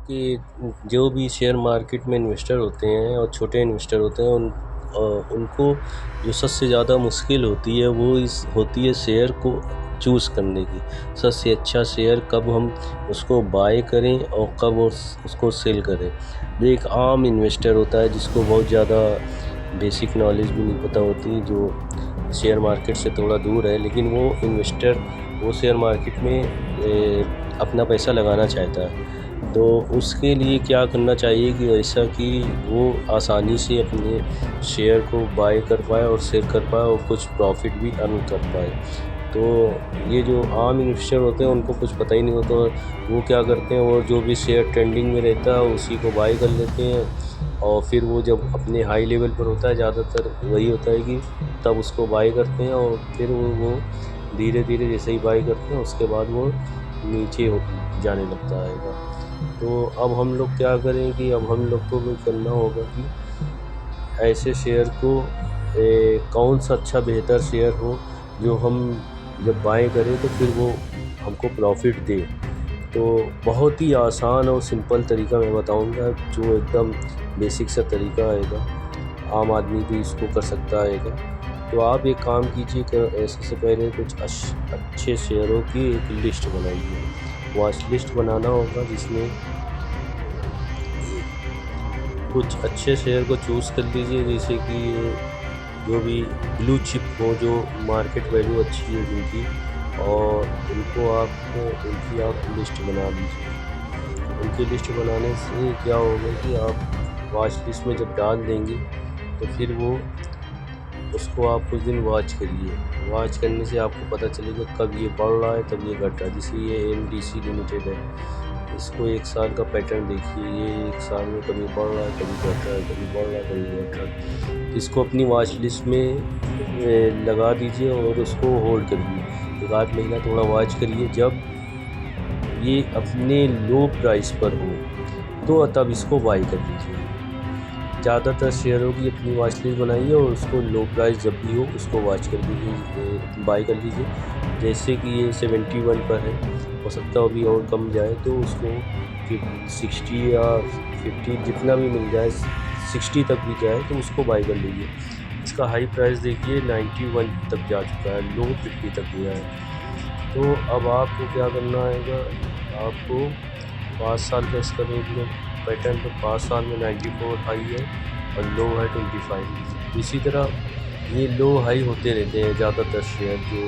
कि जो भी शेयर मार्केट में इन्वेस्टर होते हैं और छोटे इन्वेस्टर होते हैं उनको जो सबसे ज़्यादा मुश्किल होती है वो इस होती है शेयर को चूज़ करने की। सबसे अच्छा शेयर कब हम उसको बाय करें और कब उसको सेल करें। जो एक आम इन्वेस्टर होता है जिसको बहुत ज़्यादा बेसिक नॉलेज भी नहीं पता होती, जो शेयर मार्केट से थोड़ा दूर है, लेकिन वो इन्वेस्टर वो शेयर मार्केट में अपना पैसा लगाना चाहता है। तो उसके लिए क्या करना चाहिए कि ऐसा कि वो आसानी से अपने शेयर को बाय कर पाए और सेल कर पाए और कुछ प्रॉफिट भी अर्न कर पाए। तो ये जो आम इन्वेस्टर होते हैं उनको कुछ पता ही नहीं होता, वो क्या करते हैं, वो जो भी शेयर ट्रेंडिंग में रहता है उसी को बाय कर लेते हैं और फिर वो जब अपने हाई लेवल पर होता है, ज़्यादातर वही होता है कि तब उसको बाय करते हैं और फिर वो धीरे धीरे जैसे ही बाय करते हैं उसके बाद वो नीचे जाने लगता है। तो अब हम लोग क्या करें कि अब हम लोग को भी करना होगा कि ऐसे शेयर को कौन सा अच्छा बेहतर शेयर हो जो हम जब बाय करें तो फिर वो हमको प्रॉफिट दे। तो बहुत ही आसान और सिंपल तरीका मैं बताऊंगा, जो एकदम बेसिक सा तरीका आएगा, आम आदमी भी इसको कर सकता है। तो आप एक काम कीजिए कि ऐसे से पहले कुछ अच्छे शेयरों की एक लिस्ट बनाइए, वॉच लिस्ट बनाना होगा जिसमें कुछ अच्छे शेयर को चूज़ कर लीजिए, जैसे कि जो भी ब्लू चिप हो, जो मार्केट वैल्यू अच्छी है जिनकी, और उनकी आप लिस्ट बना लीजिए। उनकी लिस्ट बनाने से क्या होगा कि आप वॉच लिस्ट में जब डाल देंगे तो फिर वो उसको आप कुछ दिन वॉच करिए। वॉच करने से आपको पता चलेगा कब ये बढ़ रहा है तब ये घट रहा है। जैसे ये एनडीसी लिमिटेड है, इसको 1 साल का पैटर्न देखिए, ये 1 साल में कभी बढ़ रहा है कभी घट रहा है, कभी बढ़ रहा है कभी घट रहा है। इसको अपनी वॉच लिस्ट में लगा दीजिए और उसको होल्ड करिए। 1 आध महीना थोड़ा वॉच करिए, जब ये अपने लो प्राइस पर हो तो तब इसको बाई कर लीजिए। ज़्यादातर शेयरों की अपनी वॉच लिस्ट बनाइए और उसको लो प्राइस जब भी हो उसको वॉच कर लीजिए, बाई कर लीजिए। जैसे कि ये 71 पर है, हो सकता है अभी और कम जाए तो उसको 60 या 50 जितना भी मिल जाए, 60 तक भी जाए तो उसको बाई कर लीजिए। इसका हाई प्राइस देखिए 91 तक जा चुका है, लो 50 तक गया है। तो अब आपको क्या करना है, आपको 5 साल का इसका देख लो पैटर्न, तो 5 साल में 94 हाई है और लो है 25। इसी तरह ये लो हाई होते रहते हैं ज़्यादातर शेयर, जो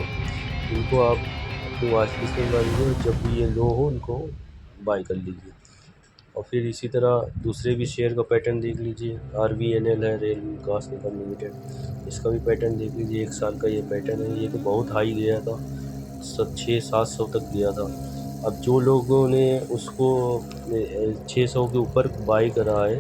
इनको आप अपनी वॉच लिस्ट में डालिए और जब भी ये लो हो उनको बाय कर लीजिए। और फिर इसी तरह दूसरे भी शेयर का पैटर्न देख लीजिए। RVNL है, रेल विकास निगम लिमिटेड, इसका भी पैटर्न देख लीजिए। 1 साल का ये पैटर्न है, ये तो बहुत हाई गया था, 600-700 तक गया था। अब जो लोगों ने उसको 600 के ऊपर बाई करा है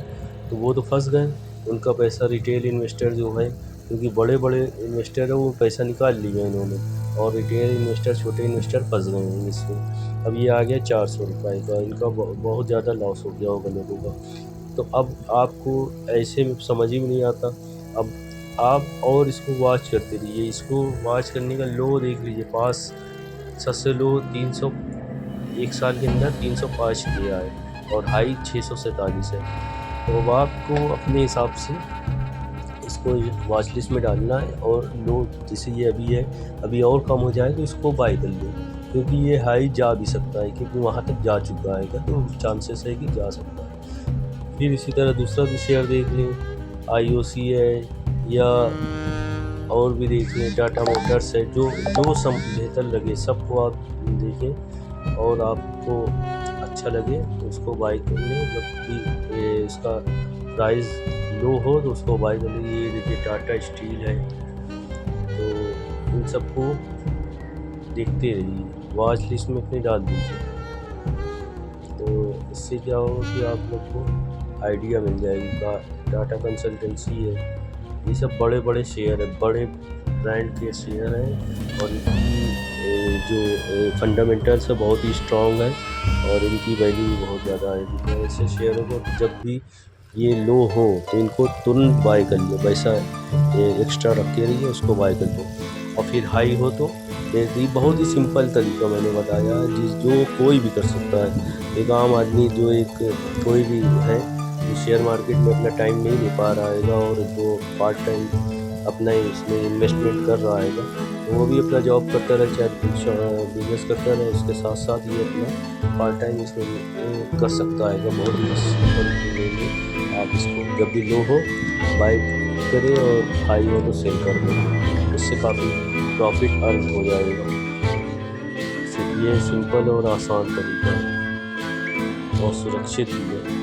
तो वो तो फंस गए, उनका पैसा रिटेल इन्वेस्टर जो है, क्योंकि बड़े बड़े इन्वेस्टर है वो पैसा निकाल लिया इन्होंने, और रिटेल इन्वेस्टर छोटे इन्वेस्टर फंस गए हैं इसमें। अब ये आ गया 400 रुपये का, इनका बहुत ज़्यादा लॉस हो गया होगा लोगों का। तो अब आपको ऐसे में समझ ही में नहीं आता। अब आप और इसको वॉच करते रहिए, इसको वॉच करने का लो देख लीजिए, पास सबसे लो 300, 1 साल के अंदर 305 गया है और हाई 647 है। तो अब आपको अपने हिसाब से इसको वॉच लिस्ट में डालना है, और लो जैसे ये अभी है, अभी और कम हो जाए तो इसको बाय कर लो, क्योंकि ये हाई जा भी सकता है, क्योंकि वहाँ तक जा चुका है तो चांसेस है कि जा सकता है। फिर इसी तरह दूसरा भी शेयर देख लें, IOC है, या और भी देख लें, टाटा मोटर्स है, जो जो सब बेहतर लगे सबको आप देखें और आपको अच्छा लगे तो उसको बाय कर लें। जब भी इसका प्राइस लो हो तो उसको बाय कर लीजिए। ये देखिए टाटा स्टील है, तो इन सबको देखते रहिए, वॉच लिस्ट में अपने डाल दीजिए। तो इससे क्या होगा कि आप लोग को आइडिया मिल जाएगी। टाटा कंसल्टेंसी है, ये सब बड़े बड़े शेयर है, बड़े ब्रांड के शेयर हैं, और इनकी जो फंडामेंटल्स है बहुत ही स्ट्रॉन्ग है और इनकी वैल्यू भी बहुत ज़्यादा है। तो ऐसे शेयरों को जब भी ये लो हो तो इनको तुरंत बाय कर लो, पैसा एक्स्ट्रा रख के रहिए, उसको बाय कर लो, और फिर हाई हो तो ये बहुत ही सिंपल तरीका मैंने बताया जो कोई भी कर सकता है। एक आम आदमी जो कोई भी है जो शेयर मार्केट में अपना टाइम नहीं दे पा रहा हैगा और जो पार्ट टाइम अपना इसमें इन्वेस्टमेंट कर रहा हैगा, तो वो भी अपना जॉब करता रहे, चाहे बिजनेस करता रहे, उसके साथ साथ ये अपना पार्ट टाइम इसमें कर सकता है। बहुत ही सिंपल वे में आप इसको जब भी लो हो बाई करें और हाई हो तो सेल कर दें, इससे काफ़ी प्रॉफिट अर्न हो जाएगा। ये सिंपल और आसान तरीका है और सुरक्षित भी है।